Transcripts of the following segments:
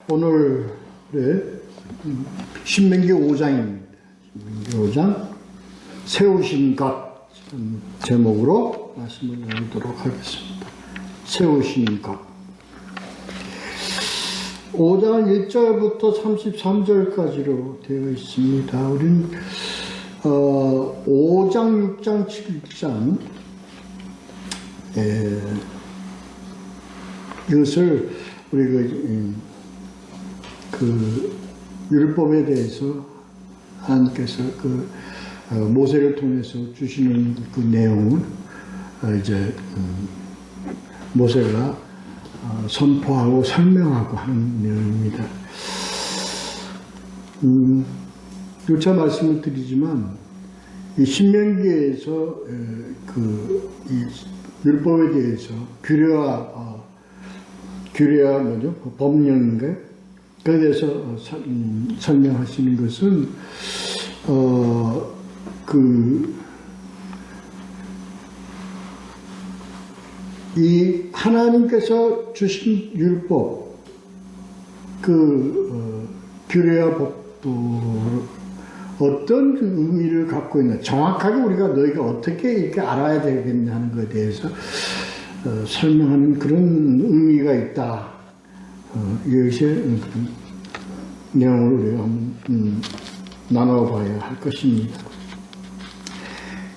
오늘의 신명기 5장입니다. 신명기 5장 세우신 것 제목으로 말씀을 나누도록 하겠습니다. 세우신 것. 5장 1절부터 33절까지로 되어 있습니다. 우리는 5장, 6장, 7장 이것을 우리가 그 율법에 대해서 하나님께서 모세를 통해서 주시는 그 내용을 이제 모세가 선포하고 설명하고 하는 내용입니다. 누차 말씀을 드리지만 이 신명기에서 이 율법에 대해서 규례와 뭐죠? 법령인가요? 그에 대해서 설명하시는 것은 이 하나님께서 주신 율법, 규례와 법도 어떤 의미를 갖고 있나, 정확하게 우리가 너희가 어떻게 이렇게 알아야 되겠냐 하는 것에 대해서 설명하는 그런 의미가 있다. 이것의 내용을 우리가 한번 나눠봐야 할 것입니다.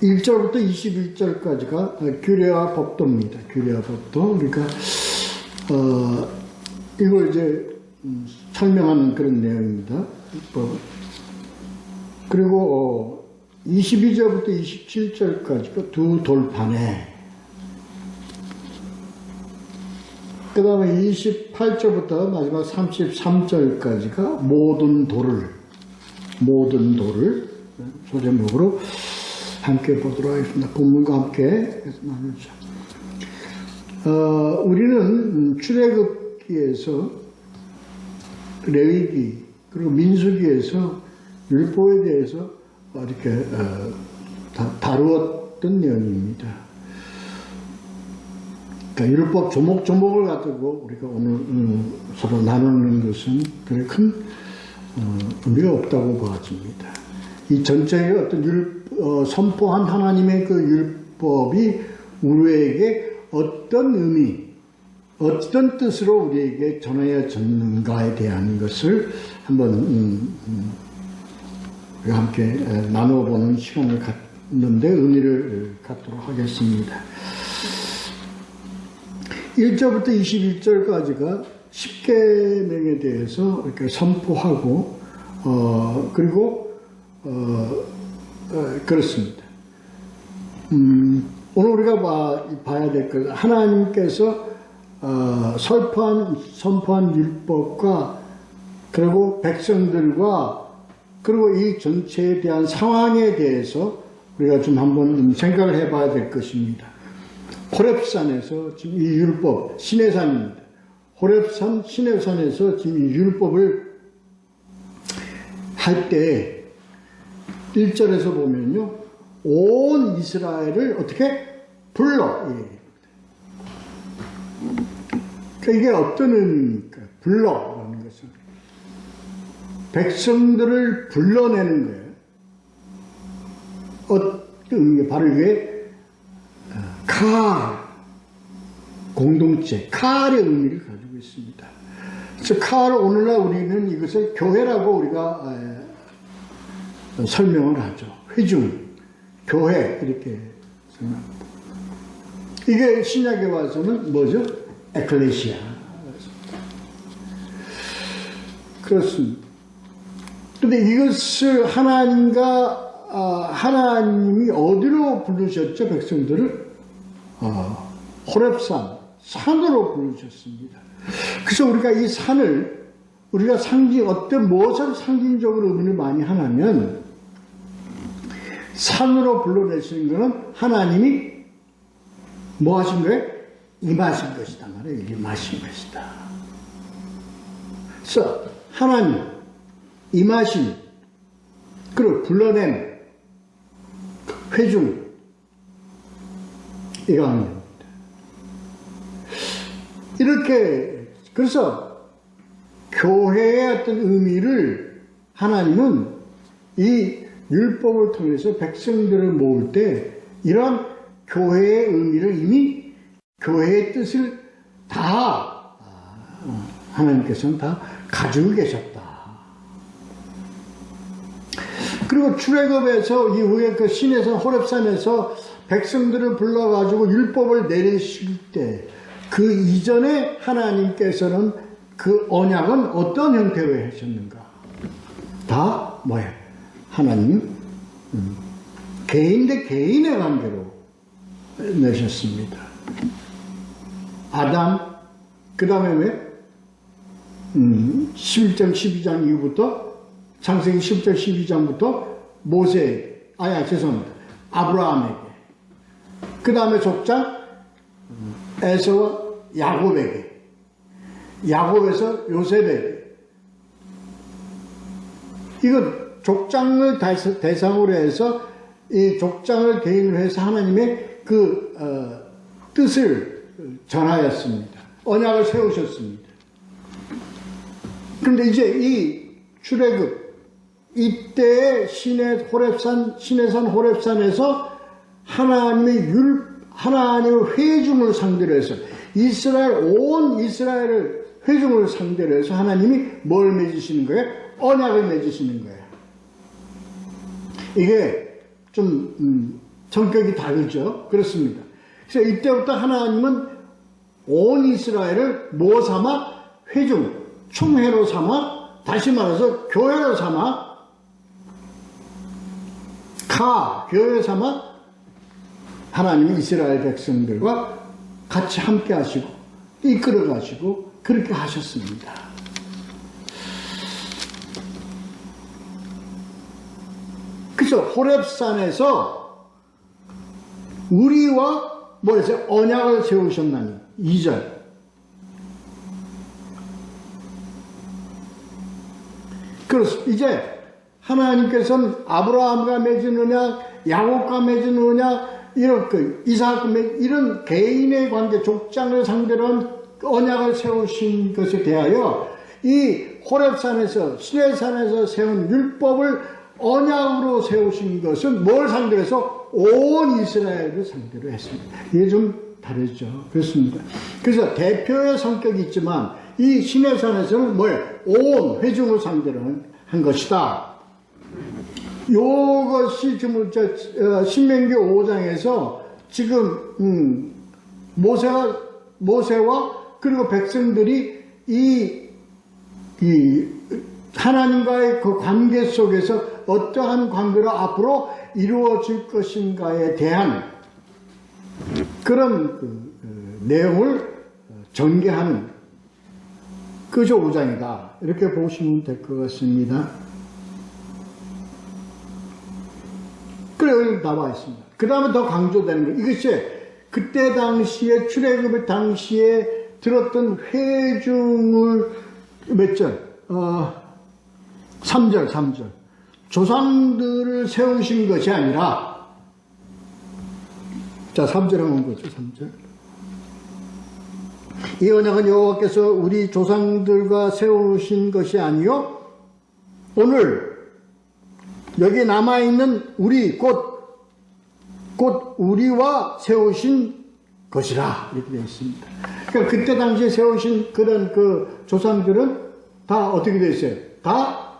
1절부터 21절까지가 규례와 법도입니다. 규례와 법도. 그러니까 이걸 이제 설명하는 그런 내용입니다. 그리고 22절부터 27절까지가 두 돌판에, 그 다음에 28절부터 마지막 33절까지가 모든 돌을 소제목으로 함께 보도록 하겠습니다. 본문과 함께 나누죠. 우리는 출애굽기에서 레위기 그리고 민수기에서 율법에 대해서 이렇게 다루었던 내용입니다. 그러니까 율법 조목조목을 가지고 우리가 오늘 서로 나누는 것은 그렇게 큰 의미가 없다고 보아집니다. 이 전체의 어떤 선포한 하나님의 그 율법이 우리에게 어떤 의미, 어떤 뜻으로 우리에게 전해졌는가에 대한 것을 한번 우리가 함께 나눠보는 시간을 갖는데 의미를 갖도록 하겠습니다. 1절부터 21절까지가 10계명에 대해서 이렇게 선포하고 그리고 그렇습니다. 오늘 우리가 봐야 될 것, 하나님께서 선포한 율법과 그리고 백성들과 그리고 이 전체에 대한 상황에 대해서 우리가 좀 한번 생각을 해봐야 될 것입니다. 호렙산에서 지금 이 율법, 시내산입니다. 호렙산, 시내산에서 지금 이 율법을 할 때 1절에서 보면요, 온 이스라엘을 어떻게 불러. 그러니까 이게 어떤 의미입니까? 불러라는 것은 백성들을 불러내는 거예요. 어떤 의미? 바로 이게 공동체, 카알의 의미를 가지고 있습니다. 그래서 카알, 오늘날 우리는 이것을 교회라고 우리가 설명을 하죠. 회중, 교회, 이렇게 설명합니다. 이게 신약에 와서는 뭐죠? 에클레시아. 그렇습니다. 그런데 이것을 하나님이 어디로 부르셨죠? 백성들을? 호렙산, 산으로 부르셨습니다. 그래서 우리가 이 산을, 우리가 무엇을 상징적으로 의미를 많이 하냐면, 산으로 불러내시는 것은 하나님이 뭐 하신 거예요? 임하신 것이다 말이에요. 임하신 것이다. 그래서 하나님, 임하신, 그리고 불러낸 회중, 이거 합니다. 이렇게, 그래서 교회의 어떤 의미를 하나님은 이 율법을 통해서 백성들을 모을 때 이런 교회의 의미를 이미 교회의 뜻을 다 하나님께서는 다 가지고 계셨다. 그리고 출애굽에서 이후에 그 시내산 호렙산에서 백성들을 불러가지고 율법을 내리실 때 그 이전에 하나님께서는 그 언약은 어떤 형태로 하셨는가? 다 뭐예요? 하나님 개인 대 개인의 관계로 내셨습니다. 아담, 그 다음에 왜? 11장 12장 이후부터 창세기 10장 12장부터 모세, 죄송합니다. 아브라함에게, 그 다음에 족장 에서와 야곱에게, 야곱에서 요셉에게. 이건 족장을 대상으로 해서 이 족장을 개인으로 해서 하나님의 그 뜻을 전하였습니다. 언약을 세우셨습니다. 그런데 이제 이 출애굽 이때의 시내산 호렙산에서 하나님의 회중을 상대로 해서 온 이스라엘을 회중을 상대로 해서 하나님이 뭘 맺으시는 거예요? 언약을 맺으시는 거예요. 이게 좀 성격이 다르죠. 그렇습니다. 그래서 이때부터 하나님은 온 이스라엘을 뭐 삼아? 회중, 총회로 삼아, 다시 말해서 교회로 삼아, 교회 삼아 하나님이 이스라엘 백성들과 같이 함께 하시고 이끌어 가시고 그렇게 하셨습니다. 그래서 호렙산에서 우리와 뭐랬어요? 언약을 세우셨나니 2절. 그렇습니다. 이제 하나님께서는 아브라함과 맺은 언약, 야곱과 맺은 언약, 이삭과 이런 개인의 관계, 족장을 상대로 한 언약을 세우신 것에 대하여 이 호렙산에서 시내산에서 세운 율법을 언약으로 세우신 것은 뭘 상대로 해서? 온 이스라엘을 상대로 했습니다. 이게 좀 다르죠. 그렇습니다. 그래서 대표의 성격이 있지만 이 시내산에서는 뭐예요? 온 회중을 상대로 한 것이다. 요것이 지금 신명기 5장에서 지금 모세와 그리고 백성들이 이 하나님과의 그 관계 속에서 어떠한 관계로 앞으로 이루어질 것인가에 대한 그런 내용을 전개하는 그것이 5장이다. 이렇게 보시면 될 것 같습니다. 그래, 여기 나와 있습니다. 그 다음에 더 강조되는 거. 이것이 그때 당시에 출애굽의 당시에 들었던 회중을 몇 절? 3절. 조상들을 세우신 것이 아니라, 자, 3절 한번 보죠, 3절. 이 언약은 여호와께서 우리 조상들과 세우신 것이 아니요 오늘 여기 남아있는 우리 곧 우리와 세우신 것이라 이렇게 되어 있습니다. 그러니까 그때 당시에 세우신 그런 그 조상들은 다 어떻게 되어 있어요? 다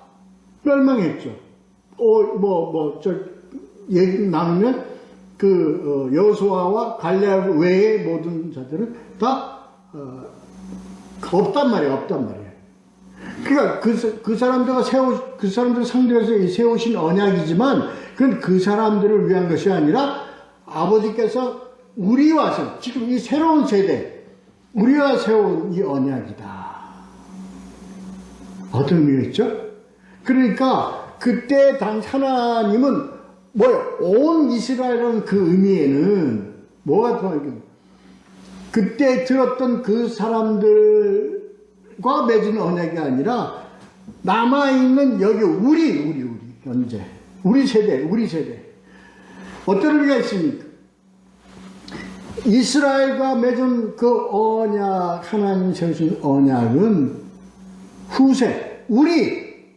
멸망했죠. 얘기 나누면 여호수아와 갈렙 외의 모든 자들은 다 없단 말이에요. 그러니까 그 사람들 상대해서 세우신 언약이지만 그건 그 사람들을 위한 것이 아니라 아버지께서 우리와 지금 이 새로운 세대 우리와 세운 이 언약이다. 어떤 의미가 있죠? 그러니까 그때 하나님은 온 이스라엘이라는 그 의미에는 뭐가 들어가요? 그때 들었던 그 사람들과 맺은 언약이 아니라 남아있는 여기 우리 현재 우리 세대 어떤 의미가 있습니까? 이스라엘과 맺은 그 언약, 하나님 세우신 언약은 후세, 우리,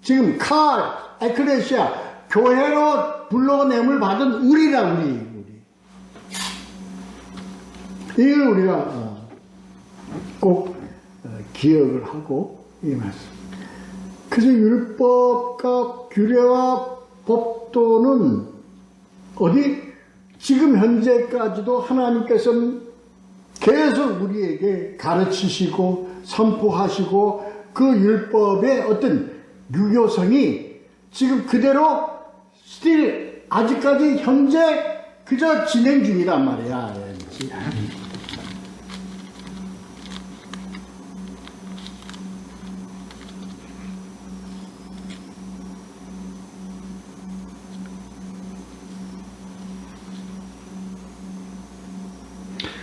지금 에클레시아, 교회로 불러냄을 받은 우리라, 우리. 이걸 우리가 꼭 기억을 하고 이 말씀. 그래서 율법과 규례와 법도는 지금 현재까지도 하나님께서는 계속 우리에게 가르치시고 선포하시고 그 율법의 어떤 유효성이 지금 그대로 아직까지 현재 그저 진행 중이란 말이야.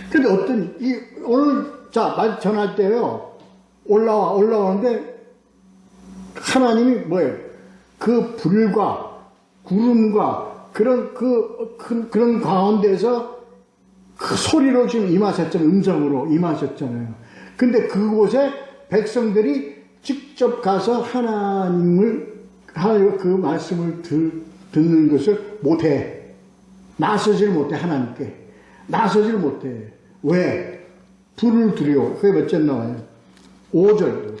근데 오늘, 말 전할 때요, 올라오는데, 하나님이 뭐예요? 그 불과, 구름과, 그런 가운데서 그 소리로 지금 임하셨잖아요. 음성으로 임하셨잖아요. 근데 그곳에 백성들이 직접 가서 하나님의 그 말씀을 듣는 것을 못해. 나서질 못해, 하나님께. 나서질 못해. 왜? 불을 두려워. 그게 몇 절 나와요? 5절.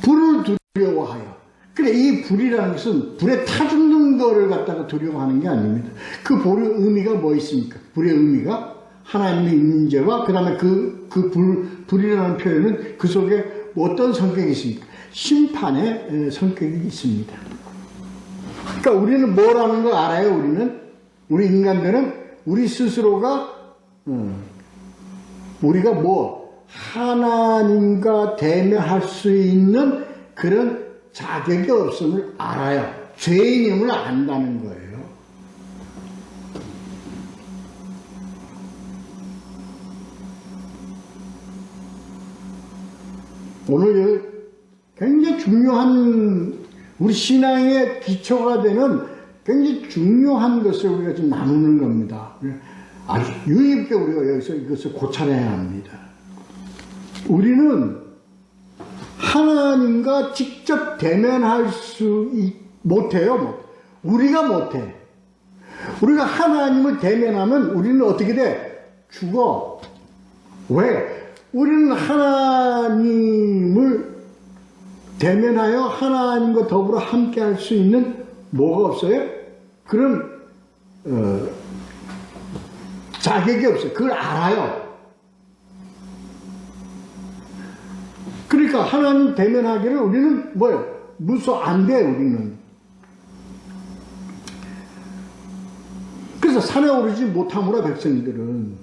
불을 두려워하여. 그래, 이 불이라는 것은 불에 타 죽는 거를 갖다가 두려워하는 게 아닙니다. 그 불의 의미가 뭐 있습니까? 불의 의미가 하나님의 임재와 그 다음에 불이라는 표현은 그 속에 어떤 성격이 있습니까? 심판의 성격이 있습니다. 그러니까 우리는 뭐라는 걸 알아요, 우리 인간들은 우리 스스로가 우리가 하나님과 대면할 수 있는 그런 자격이 없음을 알아요. 죄인임을 안다는 거예요. 오늘 굉장히 중요한 우리 신앙의 기초가 되는 굉장히 중요한 것을 우리가 지금 나누는 겁니다. 아주 유의 깊게 우리가 여기서 이것을 고찰해야 합니다. 우리는 하나님과 직접 대면할 수 못해요. 우리가 못해. 우리가 하나님을 대면하면 우리는 어떻게 돼? 죽어. 왜? 우리는 하나님을 대면하여 하나님과 더불어 함께 할 수 있는 뭐가 없어요? 그런 자격이 없어요. 그걸 알아요. 그러니까 하나님 대면하기를 우리는 안 돼, 우리는. 그래서 산에 오르지 못하므로 백성들은.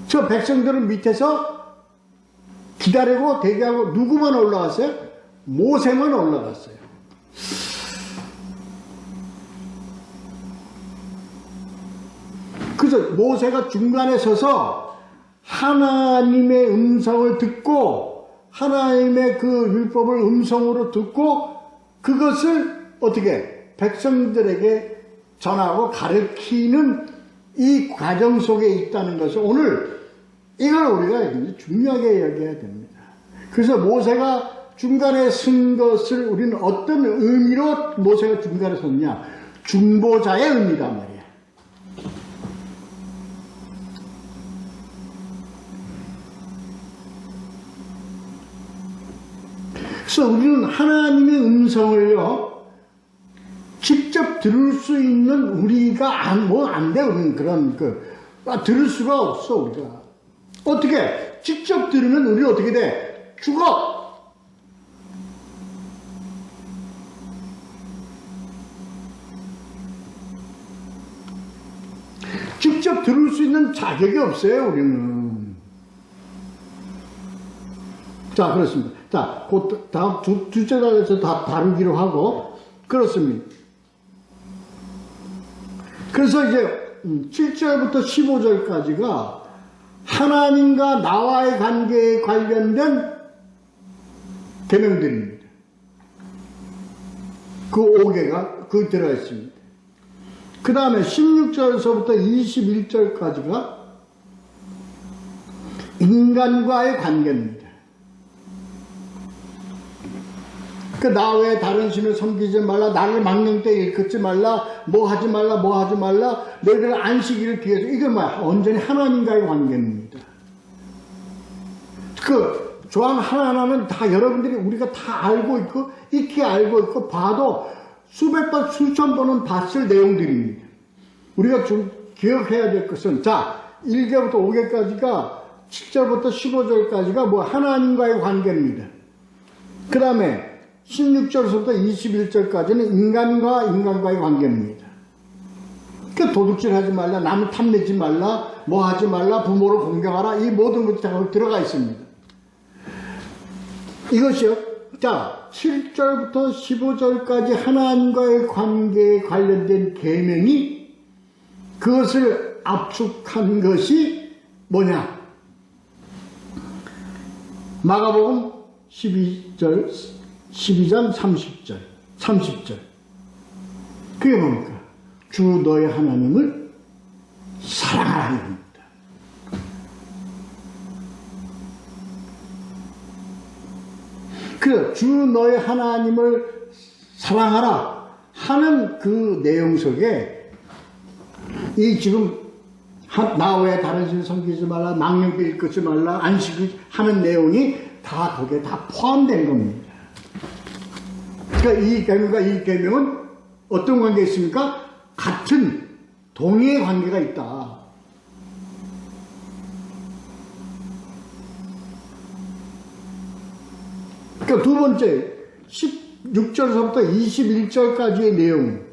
저 백성들은 밑에서 기다리고 대기하고 누구만 올라갔어요? 모세만 올라갔어요. 그래서 모세가 중간에 서서 하나님의 음성을 듣고 하나님의 그 율법을 음성으로 듣고 그것을 어떻게 백성들에게 전하고 가르치는 이 과정 속에 있다는 것을 오늘 이걸 우리가 중요하게 이야기해야 됩니다. 그래서 모세가 중간에 선 것을 우리는 어떤 의미로 모세가 중간에 섰냐? 중보자의 의미단 말이야. 그래서 우리는 하나님의 음성을요, 직접 들을 수 있는 우리가 안 돼. 우리는 들을 수가 없어, 우리가. 어떻게? 직접 들으면 우리 어떻게 돼? 죽어! 직접 들을 수 있는 자격이 없어요, 우리는. 자, 그렇습니다. 자, 다음 둘째 달에서 다 다루기로 하고, 그렇습니다. 그래서 이제 7절부터 15절까지가 하나님과 나와의 관계에 관련된 계명들입니다. 그 5개가 들어가 있습니다. 그 다음에 16절에서부터 21절까지가 인간과의 관계입니다. 그 나 외에 다른 신을 섬기지 말라, 나를 망령되이 일컫지 말라, 뭐 하지 말라, 뭐 하지 말라, 너희들 안식일을 기해서, 이게 뭐야? 온전히 하나님과의 관계입니다. 그 조항 하나하나는 다 여러분들이 우리가 다 알고 있고 익히 알고 있고 봐도 수백 번 수천 번은 봤을 내용들입니다. 우리가 좀 기억해야 될 것은, 자 1절부터 5절까지가 7절부터 15절까지가 뭐 하나님과의 관계입니다. 그 다음에 16절부터 21절까지는 인간과의 관계입니다. 그 도둑질하지 말라, 남을 탐내지 말라, 뭐 하지 말라, 부모를 공경하라, 이 모든 것이 다 들어가 있습니다. 이것이요. 자 7절부터 15절까지 하나님과의 관계에 관련된 계명이, 그것을 압축한 것이 뭐냐? 마가복음 12장 30절. 그게 뭡니까? 주 너의 하나님을 사랑하라는 겁니다. 그래, 주 너의 하나님을 사랑하라 하는 그 내용 속에 이 지금 나 외에 다른 신을 섬기지 말라, 망령되이 일컫지 말라, 안식을 하는 내용이 다 거기에 다 포함된 겁니다. 그러니까 이 계명과 이 계명은 어떤 관계가 있습니까? 같은 동의의 관계가 있다. 그러니까 두 번째 16절서부터 21절까지의 내용,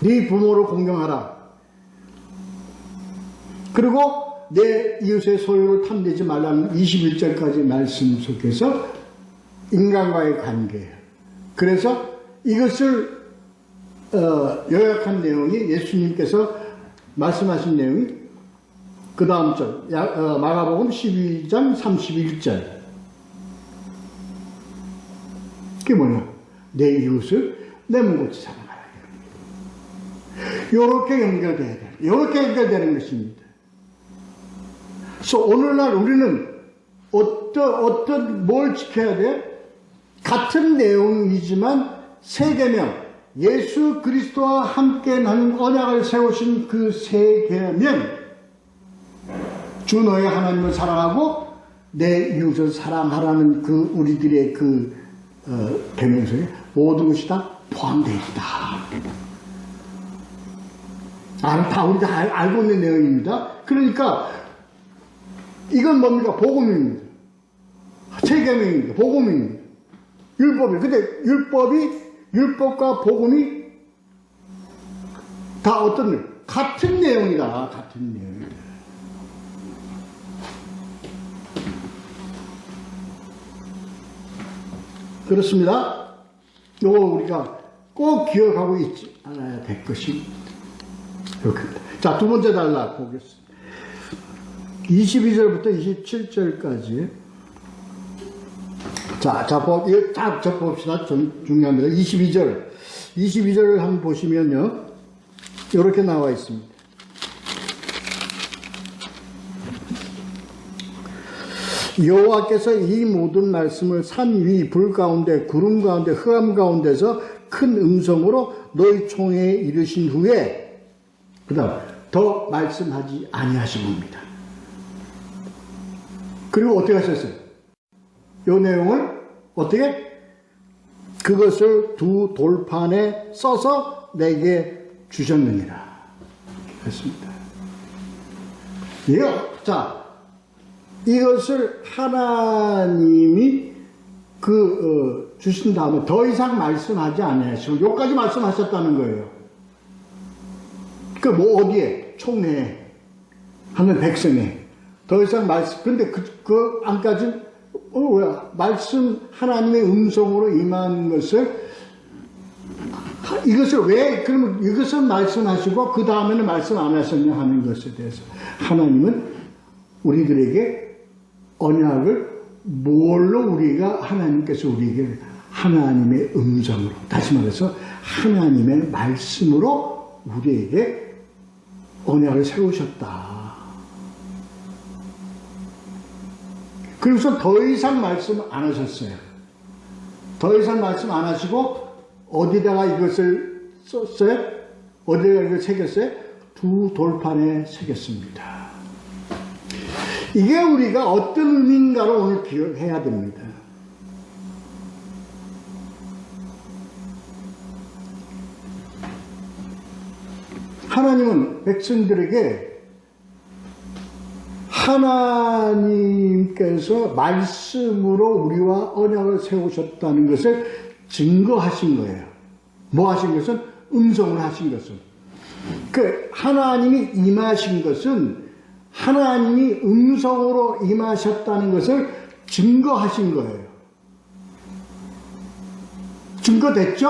네 부모를 공경하라, 그리고 내 이웃의 소유를 탐내지 말라는 21절까지 말씀 속에서 인간과의 관계예요. 그래서 이것을 요약한 내용이 예수님께서 말씀하신 내용이 그 다음 절 마가복음 12장 31절. 그게 뭐냐? 내 이웃을 내 몸같이 사랑하라. 이렇게 연결돼야 돼. 이렇게 연결되는 것입니다. 그래서 오늘날 우리는 뭘 지켜야 돼? 같은 내용이지만 세 계명, 예수 그리스도와 함께 한 언약을 세우신 그 세 계명, 주 너의 하나님을 사랑하고 내 이웃을 사랑하라는 그 우리들의 그 계명 속에 모든 것이 다 포함되어 있다. 다 우리가 알고 있는 내용입니다. 그러니까 이건 뭡니까? 복음입니다. 세 계명입니다. 복음입니다. 율법이. 근데 율법과 복음이 다 어떤 같은 내용이다. 같은 내용이다. 그렇습니다. 이거 우리가 꼭 기억하고 있지 않아야 될 것입니다. 이렇게입니다. 자, 두 번째 단락 보겠습니다. 22절부터 27절까지. 자, 봅시다. 좀 중요합니다. 22절을 한번 보시면요. 이렇게 나와 있습니다. 여호와께서 이 모든 말씀을 산 위, 불 가운데, 구름 가운데, 흑암 가운데서 큰 음성으로 너희 총회에 이르신 후에, 그 다음, 더 말씀하지 아니하시옵니다. 그리고 어떻게 하셨어요? 이 내용을 어떻게? 그것을 두 돌판에 써서 내게 주셨느니라. 그렇습니다. 이것을 하나님이 주신 다음에 더 이상 말씀하지 않으시고 여기까지 말씀하셨다는 거예요. 뭐 어디에? 총회에 하는 백성에 더 이상 말씀. 근데 그 안까지 말씀 하나님의 음성으로 임한 것을 이것을 왜 그러면 이것을 말씀하시고 그 다음에는 말씀 안 하셨냐 하는 것에 대해서 하나님은 우리들에게 언약을 뭘로 우리가 하나님께서 우리에게 하나님의 음성으로, 다시 말해서 하나님의 말씀으로 우리에게 언약을 세우셨다. 그래서 더 이상 말씀 안 하셨어요. 더 이상 말씀 안 하시고 어디다가 이것을 썼어요? 어디다가 이걸 새겼어요? 두 돌판에 새겼습니다. 이게 우리가 어떤 의미인가를 오늘 기억해야 됩니다. 하나님은 백성들에게 하나님께서 말씀으로 우리와 언약을 세우셨다는 것을 증거하신 거예요. 뭐 하신 것은? 음성을 하신 것은. 그 하나님이 임하신 것은 하나님이 음성으로 임하셨다는 것을 증거하신 거예요. 증거됐죠?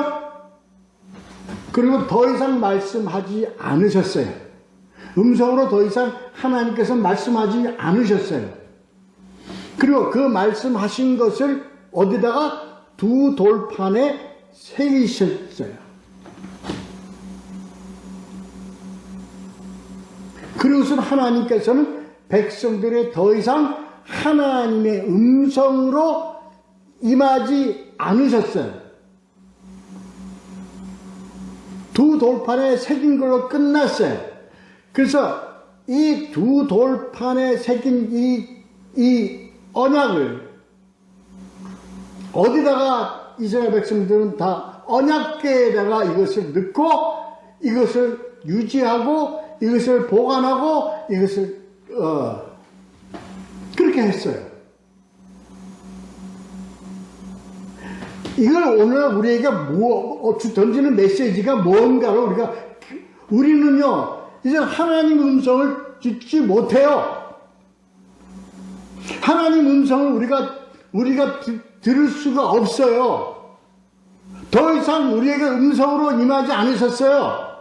그리고 더 이상 말씀하지 않으셨어요. 음성으로 더 이상 하나님께서 말씀하지 않으셨어요. 그리고 그 말씀하신 것을 어디다가 두 돌판에 새기셨어요. 그것은 하나님께서는 백성들의 더 이상 하나님의 음성으로 임하지 않으셨어요. 두 돌판에 새긴 걸로 끝났어요. 그래서 이 두 돌판에 새긴 이 언약을 어디다가 이스라엘 백성들은 다 언약궤에다가 이것을 넣고 이것을 유지하고 이것을 보관하고 이것을 그렇게 했어요. 이걸 오늘 우리에게 던지는 메시지가 뭔가를 우리는요 이제 하나님 음성을 듣지 못해요. 하나님 음성을 우리가 들을 수가 없어요. 더 이상 우리에게 음성으로 임하지 않으셨어요.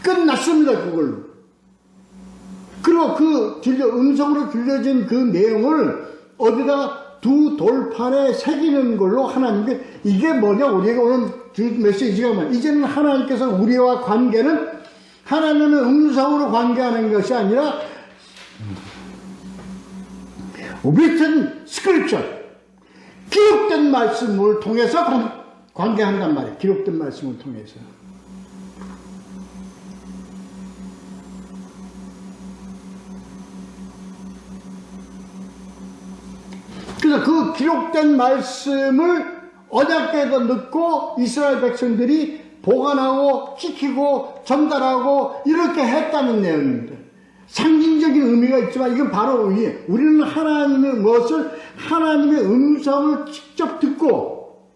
끝났습니다, 그걸로. 그리고 음성으로 들려진 그 내용을 어디다가 두 돌판에 새기는 걸로 하나님께, 이게 뭐냐, 우리가 오늘 메시지가 뭐냐. 이제는 하나님께서 우리와 관계는 하나님의 음성으로 관계하는 것이 아니라 written scripture, 기록된 말씀을 통해서 관계한단 말이에요. 기록된 말씀을 통해서. 그래서 그 기록된 말씀을 언약궤에다 넣고 이스라엘 백성들이 보관하고 지키고 전달하고 이렇게 했다는 내용입니다. 상징적인 의미가 있지만 이건 바로 우리는 하나님의 하나님의 음성을 직접 듣고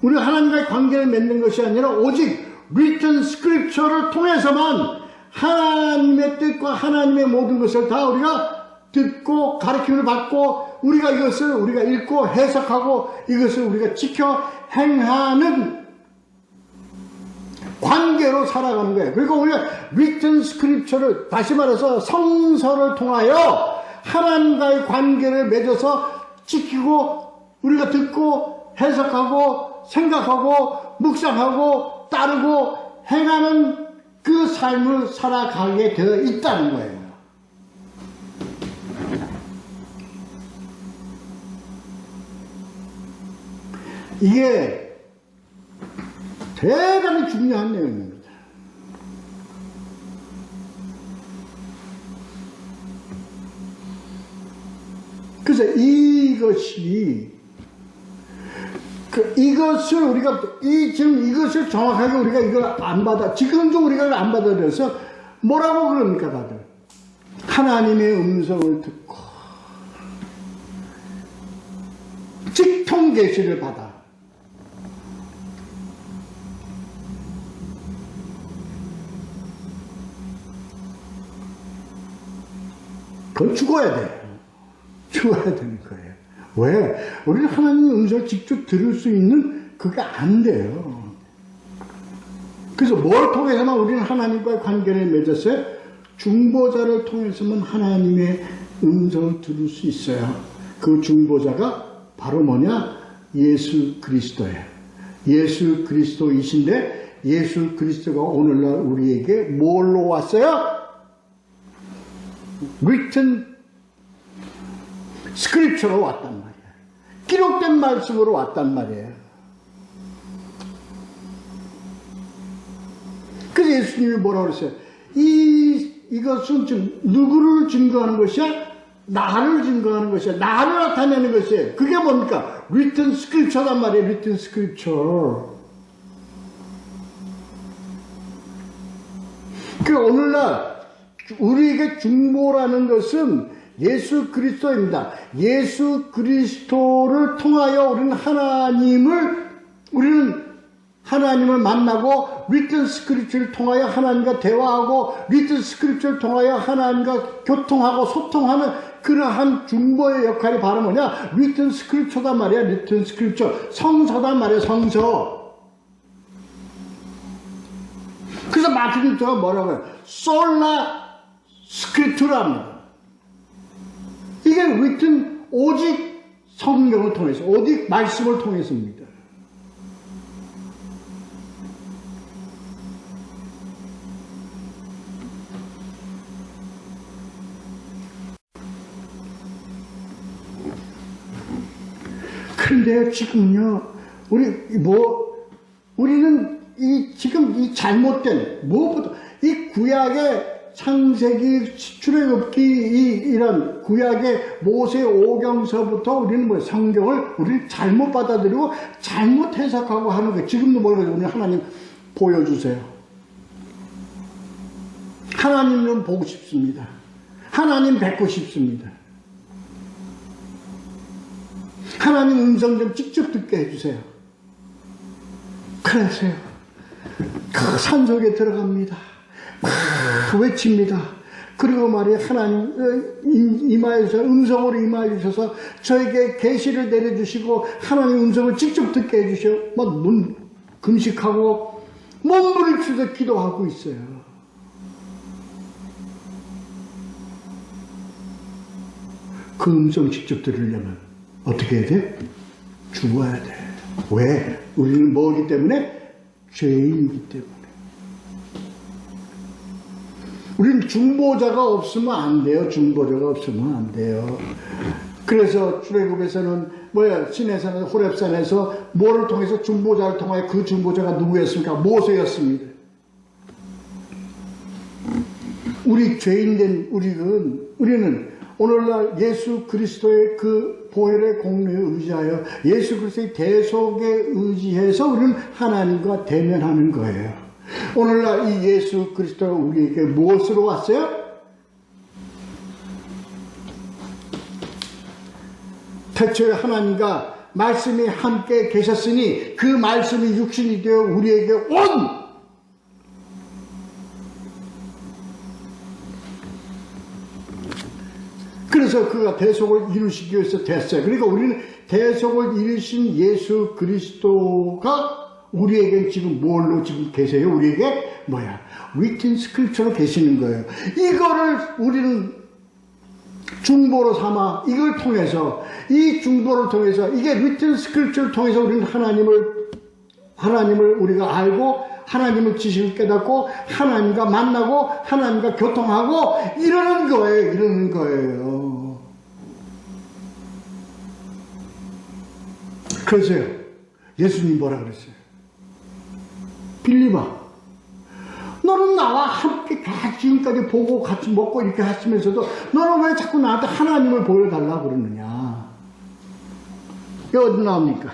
우리가 하나님과의 관계를 맺는 것이 아니라 오직 written scripture를 통해서만 하나님의 뜻과 하나님의 모든 것을 다 우리가 듣고 가르침을 받고 우리가 읽고 해석하고 이것을 우리가 지켜 행하는 관계로 살아가는 거예요. 그리고 우리가 written scripture를, 다시 말해서 성서를 통하여 하나님과의 관계를 맺어서 지키고 우리가 듣고 해석하고 생각하고 묵상하고 따르고 행하는 그 삶을 살아가게 되어 있다는 거예요. 이게 대단히 중요한 내용입니다. 그래서 이것을 우리가 지금 이것을 정확하게 우리가 이걸 지금도 우리가 안 받아들여서 뭐라고 그럽니까 다들? 하나님의 음성을 듣고 직통 계시를 받아. 그건 죽어야 돼요. 죽어야 되는 거예요. 왜? 우리는 하나님의 음성을 직접 들을 수 있는 그게 안 돼요. 그래서 뭘 통해서만 우리는 하나님과의 관계를 맺었어요? 중보자를 통해서만 하나님의 음성을 들을 수 있어요. 그 중보자가 바로 뭐냐? 예수 그리스도예요. 예수 그리스도이신데 예수 그리스도가 오늘날 우리에게 뭘로 왔어요? written 스크립처로 왔단 말이에요. 기록된 말씀으로 왔단 말이에요. 그래서 예수님이 뭐라고 그랬어요? 이것은 누구를 증거하는 것이야? 나를 증거하는 것이야. 나를 나타내는 것이에요. 그게 뭡니까? written scripture란 말이에요. written scripture. 그 오늘날 우리에게 중보라는 것은 예수 그리스도입니다. 예수 그리스도를 통하여 우리는 하나님을 만나고 written scripture를 통하여 하나님과 대화하고 written scripture를 통하여 하나님과 교통하고 소통하는 그러한 중보의 역할이 바로 뭐냐? written scripture단 말이야. written scripture. 성서단 말이야. 성서. 그래서 마틴 루터가 뭐라고 해요? 솔라 스크립투라입니다. 이게 written 오직 성경을 통해서, 오직 말씀을 통해서입니다. 그런데 지금요, 우리는 지금 이 잘못된, 무엇보다 이 구약의 창세기, 출애굽기, 이런 구약의 모세 오경서부터 우리는 성경을 우리는 잘못 받아들이고 잘못 해석하고 하는 거예요. 지금도 뭐라고 우리 하나님 보여주세요. 하나님 좀 보고 싶습니다. 하나님 뵙고 싶습니다. 하나님 음성 좀 직접 듣게 해주세요. 그래서요, 그 산속에 들어갑니다. 막 외칩니다. 그리고 말이에요, 하나님 임하여서 음성으로 임하여 주셔서 저에게 계시를 내려주시고 하나님 음성을 직접 듣게 해주셔. 막 금식하고 몸부림치듯 기도하고 있어요. 그 음성 직접 들으려면 어떻게 해야 돼? 죽어야 돼. 왜? 우리는 뭐기 때문에? 죄인이기 때문에. 우리는 중보자가 없으면 안 돼요. 중보자가 없으면 안 돼요. 그래서 출애굽에서는 시내산 호렙산에서 뭐를 통해서 중보자를 통하여 그 중보자가 누구였습니까? 모세였습니다. 우리 죄인된 우리는 오늘날 예수 그리스도의 그 보혈의 공로에 의지하여 예수 그리스도의 대속에 의지해서 우리는 하나님과 대면하는 거예요. 오늘날 이 예수 그리스도가 우리에게 무엇으로 왔어요? 태초에 하나님과 말씀이 함께 계셨으니 그 말씀이 육신이 되어 우리에게 온! 그래서 그가 대속을 이루시기 위해서 됐어요. 그러니까 우리는 대속을 이루신 예수 그리스도가 우리에게 지금 뭘로 지금 계세요? 우리에게 written scripture로 계시는 거예요. 이거를 우리는 중보로 삼아 이걸 통해서 이 중보를 통해서 이게 written scripture를 통해서 우리는 하나님을 우리가 알고 하나님의 지식을 깨닫고 하나님과 만나고 하나님과 교통하고 이러는 거예요. 그래서요, 예수님 뭐라 그랬어요? 빌립아, 너는 나와 함께 지금까지 보고 같이 먹고 이렇게 하시면서도 너는 왜 자꾸 나한테 하나님을 보여달라고 그러느냐? 이게 어디 나옵니까?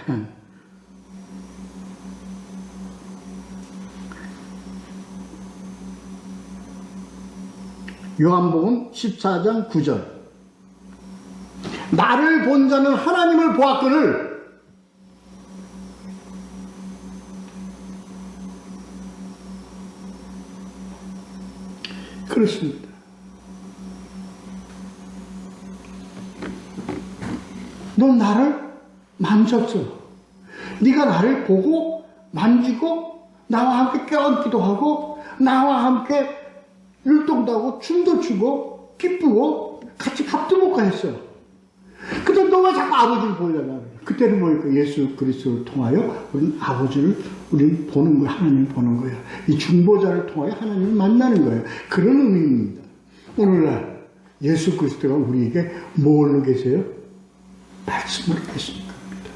요한복음 14장 9절. 나를 본 자는 하나님을 보았거늘. 그렇습니다. 넌 나를 만졌어. 네가 나를 보고 만지고 나와 함께 껴안기도 하고 나와 함께 율동도 하고 춤도 추고 기쁘고 같이 밥도 먹고 했어요. 근데 너 왜 자꾸 아버지를 보여달라 그래? 그때는 뭐일까? 예수 그리스도를 통하여 우리는 아버지를 우리는 보는 거야. 하나님을 보는 거야. 이 중보자를 통하여 하나님을 만나는 거예요. 그런 의미입니다. 오늘날 예수 그리스도가 우리에게 뭘로 계세요? 말씀을 계신 겁니다.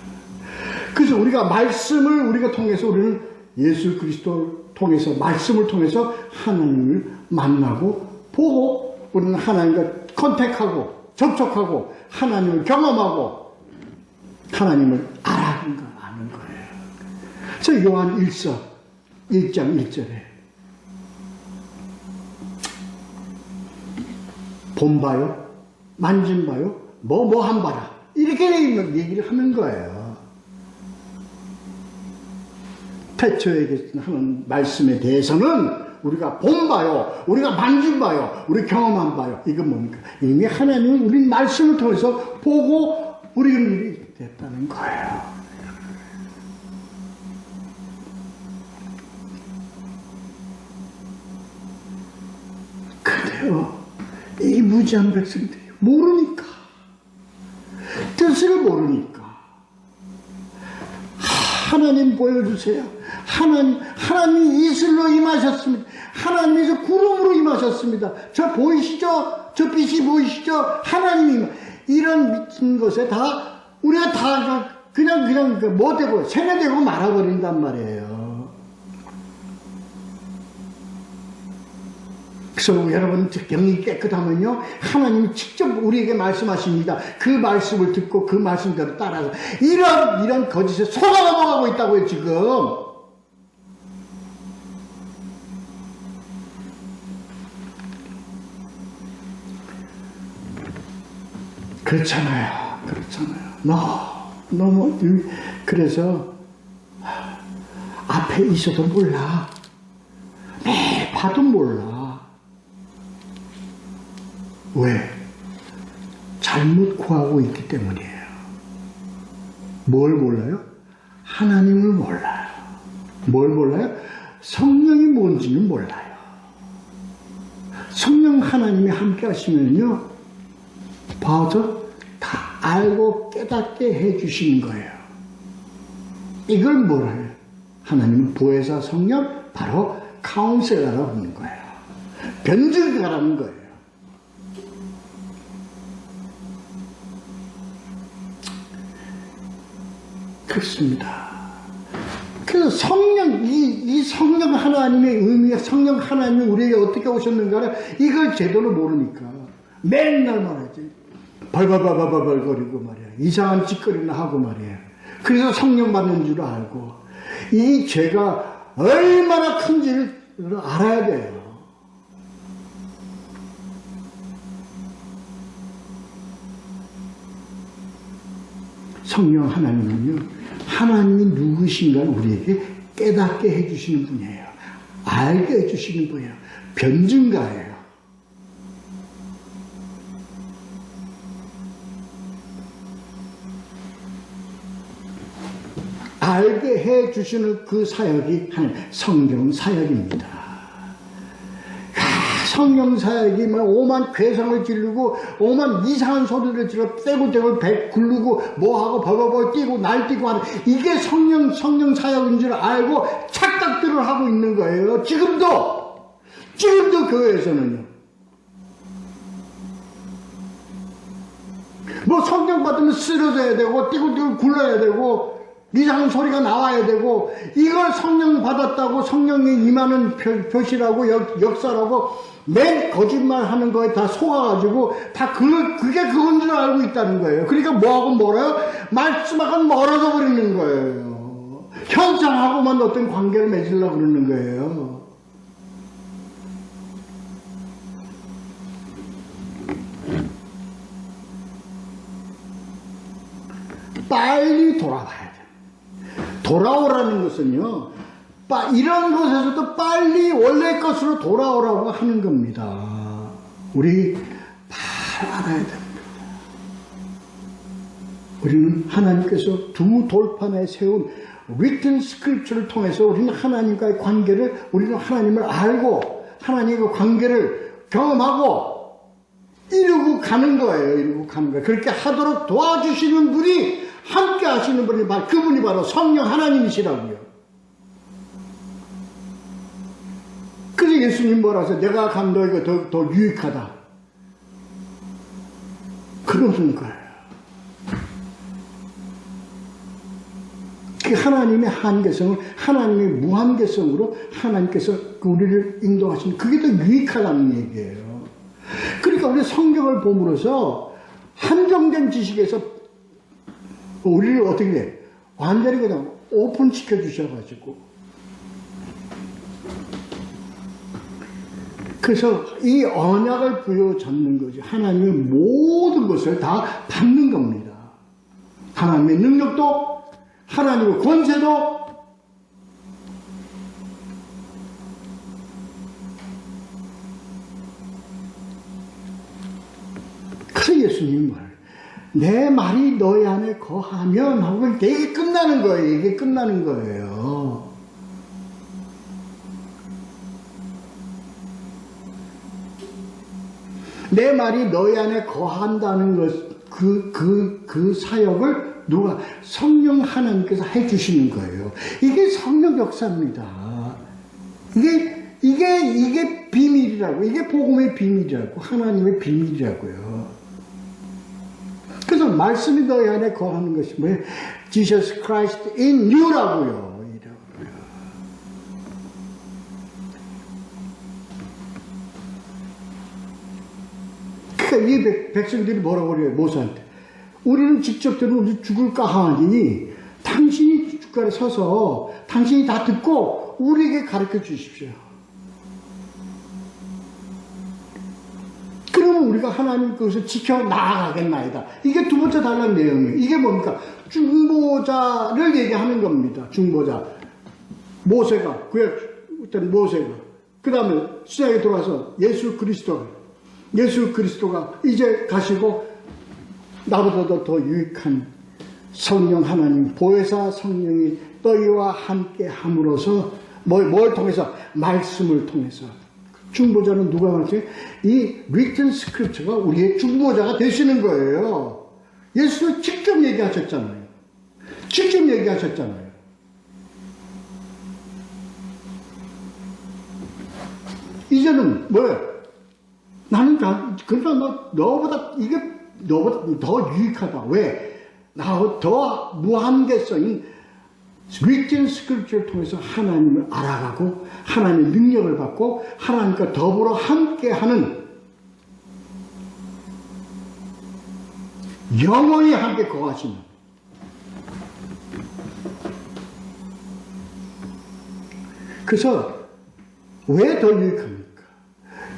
그래서 우리가 말씀을 우리가 통해서 우리는 예수 그리스도를 통해서 말씀을 통해서 하나님을 만나고 보고 우리는 하나님과 컨택하고 접촉하고 하나님을 경험하고 하나님을 아는 거예요. 그래서 요한 1서 1장 1절에 본 바요, 만진 바요, 뭐 한 바라 이렇게 얘기를 하는 거예요. 태초에 하는 말씀에 대해서는 우리가 본 바요, 우리가 만진 바요, 우리 경험한 바요. 이건 뭡니까? 이미 하나님은 우리 말씀을 통해서 보고 우리는 일이 됐다는 거예요. 그래요. 이 무지한 백성들이 모르니까, 뜻을 모르니까 하나님 보여주세요. 하나님이 이슬로 임하셨습니다. 하나님이 저 구름으로 임하셨습니다. 저 보이시죠? 저 빛이 보이시죠? 하나님이 이런 미친 것에 다 우리가 다 그냥 못되고 세뇌되고 말아버린단 말이에요. 그래서 여러분 영이 깨끗하면요 하나님이 직접 우리에게 말씀하십니다. 그 말씀을 듣고 그 말씀대로 따라서 이런 거짓에 속아 넘어가고 있다고요 지금. 그렇잖아요. 너무 그래서 앞에 있어도 몰라. 매일 봐도 몰라. 왜? 잘못 구하고 있기 때문이에요. 뭘 몰라요? 하나님을 몰라요. 뭘 몰라요? 성령이 뭔지는 몰라요. 성령 하나님이 함께 하시면요 봐서 다 알고 깨닫게 해주시는 거예요. 이걸 뭐래요? 하나님은 보혜사 성령, 바로 카운셀러라고 하는 거예요. 변증가라는 거예요. 그렇습니다. 그래서 성령, 이 성령 하나님의 의미, 성령 하나님이 우리에게 어떻게 오셨는가를 이걸 제대로 모르니까 맨날 말하지. 벌벌벌벌거리고 말이야. 이상한 짓거리나 하고 말이야. 그래서 성령 받는 줄 알고 이 죄가 얼마나 큰지를 알아야 돼요. 성령 하나님은요, 하나님이 누구신가를 우리에게 깨닫게 해주시는 분이에요. 알게 해주시는 분이에요. 변증가예요. 알게 해주시는 그 사역이 성경 사역입니다. 성령 사역이 오만 괴상을 지르고 오만 이상한 소리를 질러 떼굴떼굴 배 굴르고 뭐하고 벌벌벌 뛰고 날뛰고 하는 이게 성령 사역인 줄 알고 착각들을 하고 있는 거예요. 지금도 교회에서는요. 뭐 성령 받으면 쓰러져야 되고 띠굴띠굴 굴러야 되고 이상한 소리가 나와야 되고 이걸 성령 받았다고 성령이 임하는 표시라고 역사라고 맨 거짓말 하는 거에 다 속아가지고 다 그게 그건 줄 알고 있다는 거예요. 그러니까 뭐하고 멀어요? 말씀하고 멀어져 버리는 거예요. 현상하고만 어떤 관계를 맺으려고 그러는 거예요. 빨리 돌아와야 돼요. 돌아오라는 것은요, 이런 것에서도 빨리 원래 것으로 돌아오라고 하는 겁니다. 우리 잘 알아야 됩니다. 우리는 하나님께서 두 돌판에 세운 written scripture를 통해서 우리는 하나님과의 관계를, 우리는 하나님을 알고 하나님과 관계를 경험하고 이루고 가는 거예요. 그렇게 하도록 도와주시는 분이, 함께 하시는 분이 그분이 바로 성령 하나님이시라고요. 그래서 예수님 뭐라서 내가 간 너희가 더 유익하다. 그러는 거예요. 그 하나님의 한계성을 하나님의 무한계성으로 하나님께서 우리를 인도하시는 그게 더 유익하다는 얘기예요. 그러니까 우리 성경을 봄으로써 한정된 지식에서 우리를 어떻게 해? 완전히 그냥 오픈시켜 주셔가지고 그래서 이 언약을 부여잡는 거죠. 하나님의 모든 것을 다 받는 겁니다. 하나님의 능력도 하나님의 권세도 그래서 예수님이 내 말이 너희 안에 거하면 하고 이게 끝나는 거예요. 이게 끝나는 거예요. 내 말이 너희 안에 거한다는 것, 그 사역을 누가? 성령 하나님께서 해주시는 거예요. 이게 성령 역사입니다. 이게 비밀이라고. 이게 복음의 비밀이라고. 하나님의 비밀이라고요. 그래서 말씀이 너희 안에 거하는 것이 뭐예요? Jesus Christ in you라고요. 그러니까 이 백성들이 뭐라고 그래요? 모세한테. 우리는 직접 들으면 우리 죽을까 하니 당신이 주가에 서서 당신이 다 듣고 우리에게 가르쳐 주십시오. 그러면 우리가 하나님 그것을 지켜 나아가겠나이다. 이게 두 번째 달라는 내용이에요. 이게 뭡니까? 중보자를 얘기하는 겁니다. 중보자. 모세가, 구약 일단 모세가. 그 다음에 신약에 들어와서 예수 그리스도가 이제 가시고 나보다도 더 유익한 성령 하나님, 보혜사 성령이 너희와 함께 함으로써 뭘 통해서? 말씀을 통해서. 중보자는 누가 말했어요? 이 written scripture가 우리의 중보자가 되시는 거예요. 예수는 직접 얘기하셨잖아요. 직접 얘기하셨잖아요. 이제는 뭐예요? 나는 그러니까 너보다 이게 너보다 더 유익하다. 왜? 나 더 무한계성인 written scripture를 통해서 하나님을 알아가고 하나님의 능력을 받고 하나님과 더불어 함께하는 영원히 함께 거하시는 그래서 왜 더 유익합니까?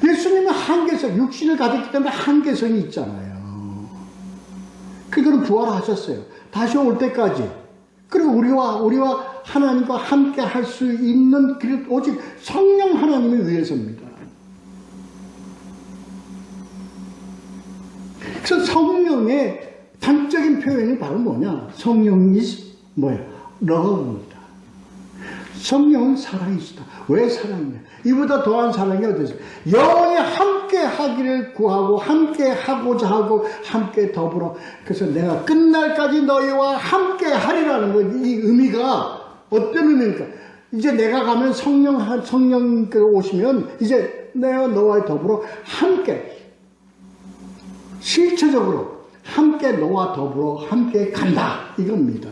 예수님은 한계성, 육신을 가졌기 때문에 한계성이 있잖아요. 그거는 부활하셨어요. 다시 올 때까지. 그리고 우리와 하나님과 함께 할 수 있는 오직 성령 하나님에 의해서입니다. 그래서 성령의 단적인 표현이 바로 뭐냐? 성령이 뭐예요? 러브입니다. 성령은 사랑이시다. 왜 사랑이냐? 이보다 더한 사랑이 어디 있어요? 영원히 함께 하기를 구하고 함께 하고자 하고 함께 더불어. 그래서 내가 끝날까지 너희와 함께 하리라는 거. 이 의미가 어떤 의미입니까? 이제 내가 가면 성령께서 오시면 이제 내가 너와 더불어 함께 실체적으로 함께 너와 더불어 함께 간다 이겁니다.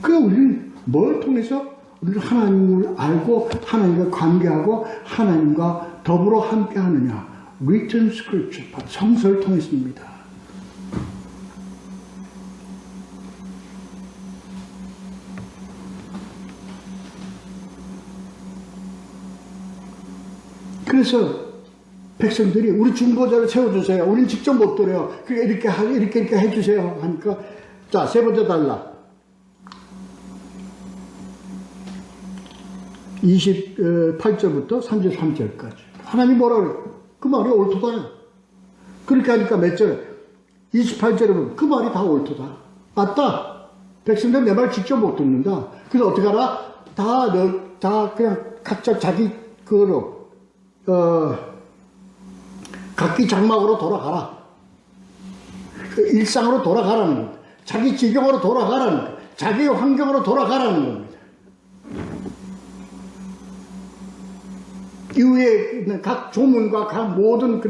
그럼 우리는 뭘 통해서? 우리는 하나님을 알고 하나님과 관계하고 하나님과 더불어 함께 하느냐? written scripture, 성서를 통해서입니다. 그래서 백성들이 우리 중보자를 세워주세요. 우리는 직접 못 들어요. 이렇게 해주세요. 하니까 자, 세 번째 달라. 28절부터 33절까지. 하나님 뭐라 그래요? 그 말이 옳도다. 그렇게 하니까 몇 절에? 28절에 보면 그 말이 다 옳도다. 맞다. 백성들 내 말 직접 못 듣는다. 그래서 어떻게 하라? 다 그냥 각자 자기 그거로, 각기 장막으로 돌아가라. 그 일상으로 돌아가라는 겁니다. 자기 지경으로 돌아가라는 겁니다. 자기 환경으로 돌아가라는 겁니다. 이후에 각 조문과 각 모든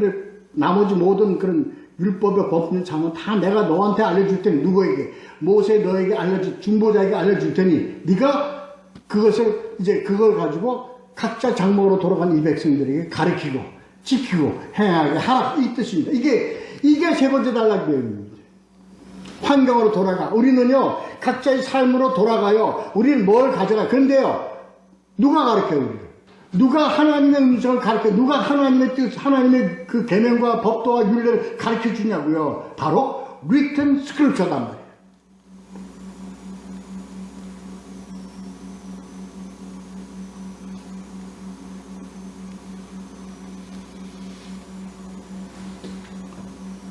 나머지 모든 그런 율법의 법는 장은 다 내가 너한테 알려줄 테니, 누구에게? 모세 너에게 중보자에게 알려줄 테니 네가 그것을 이제 그걸 가지고 각자 장막으로 돌아간 이 백성들에게 가르치고 지키고 행하게 하라, 이 뜻입니다. 이게 세 번째 단락 교육입니다. 환경으로 돌아가. 우리는요 각자의 삶으로 돌아가요. 우리는 뭘 가져가. 그런데요 누가 가르쳐요? 우리를? 누가 하나님의 음성을 가르쳐? 누가 하나님의 뜻, 하나님의 그 계명과 법도와 윤례를 가르쳐 주냐고요? 바로 written scripture단 말이에요.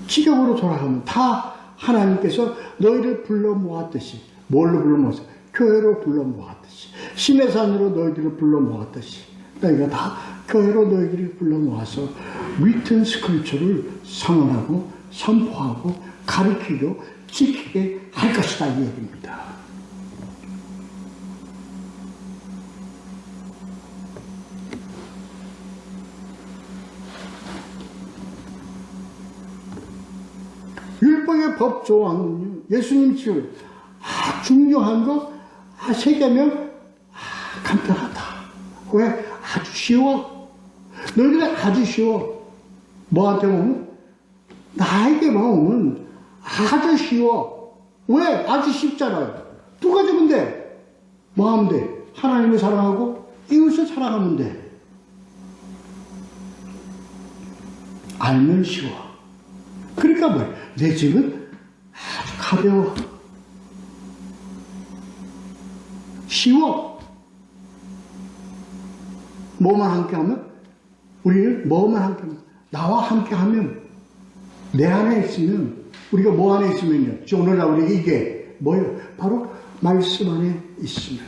기적으로 돌아가면 다 하나님께서 너희를 불러 모았듯이, 뭘로 불러 모았어요? 교회로 불러 모았듯이, 신의 산으로 너희들을 불러 모았듯이, 너희가 다 교회로 너희들을 불러 모아서 written scripture를 선언하고 선포하고 가르치고 지키게 할 것이다, 이 얘기입니다. 율법의 법 조항은요, 예수님 지금 중요한 거 세 개면 간단하다. 왜? 아주 쉬워. 너희들 아주 쉬워. 뭐한테 보면? 나에게만 오면 아주 쉬워. 왜? 아주 쉽잖아요. 두 가지면 돼. 뭐 하면 돼? 하나님을 사랑하고 이웃을 사랑하면 돼. 알면 쉬워. 그러니까 뭐야? 내 집은 아주 가벼워. 쉬워. 뭐만 함께 하면? 우리는 뭐만 함께 하면? 나와 함께 하면, 내 안에 있으면, 우리가 뭐 안에 있으면요? 오늘날 우리가 이게 뭐예요? 바로 말씀 안에 있으면,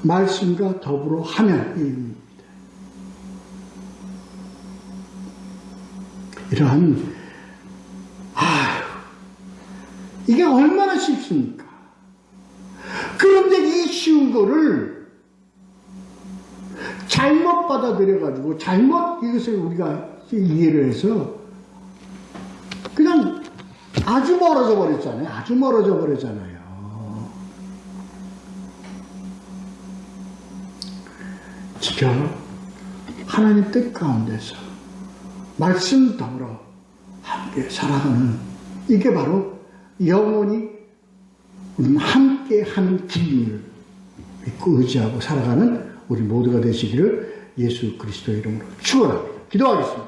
말씀과 더불어 하면, 이 의미입니다. 이러한 이게 얼마나 쉽습니까? 그런데 이 쉬운 거를 잘못 받아들여가지고 잘못 이것을 우리가 이해를 해서 그냥 아주 멀어져 버렸잖아요. 아주 멀어져 버렸잖아요. 지켜 하나님 뜻 가운데서 말씀 더불어 함께 살아가는, 이게 바로 영원히 우리는 함께하는 길을 믿고 의지하고 살아가는 우리 모두가 되시기를 예수 그리스도의 이름으로 축원합니다. 기도하겠습니다.